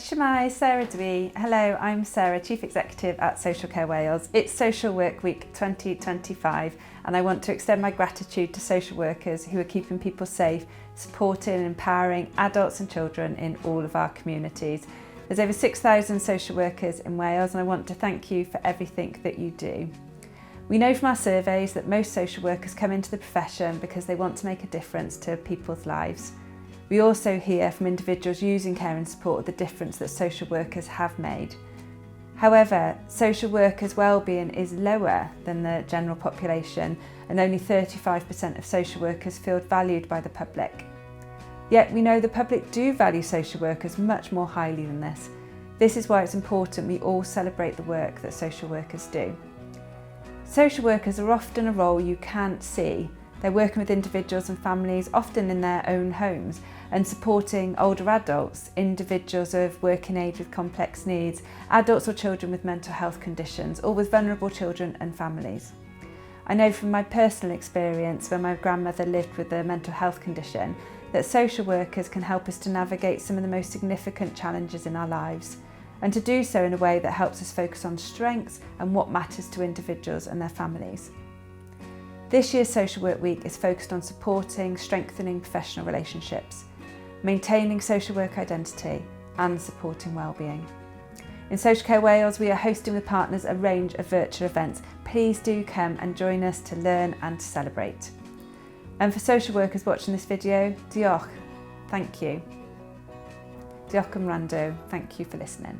Shemai, Sarah Dwee. Hello, I'm Sarah, Chief Executive at Social Care Wales. It's Social Work Week 2025 and I want to extend my gratitude to social workers who are keeping people safe, supporting and empowering adults and children in all of our communities. There's over 6,000 social workers in Wales and I want to thank you for everything that you do. We know from our surveys that most social workers come into the profession because they want to make a difference to people's lives. We also hear from individuals using care and support the difference that social workers have made. However, social workers' wellbeing is lower than the general population and only 35% of social workers feel valued by the public. Yet we know the public do value social workers much more highly than this. This is why it's important we all celebrate the work that social workers do. Social workers are often a role you can't see. They're working with individuals and families, often in their own homes, and supporting older adults, individuals of working age with complex needs, adults or children with mental health conditions, or with vulnerable children and families. I know from my personal experience when my grandmother lived with a mental health condition that social workers can help us to navigate some of the most significant challenges in our lives, and to do so in a way that helps us focus on strengths and what matters to individuals and their families. This year's Social Work Week is focused on supporting, strengthening professional relationships, maintaining social work identity and supporting wellbeing. In Social Care Wales, we are hosting with partners a range of virtual events. Please do come and join us to learn and to celebrate. And for social workers watching this video, diolch, thank you. Diolch yn wrando, thank you for listening.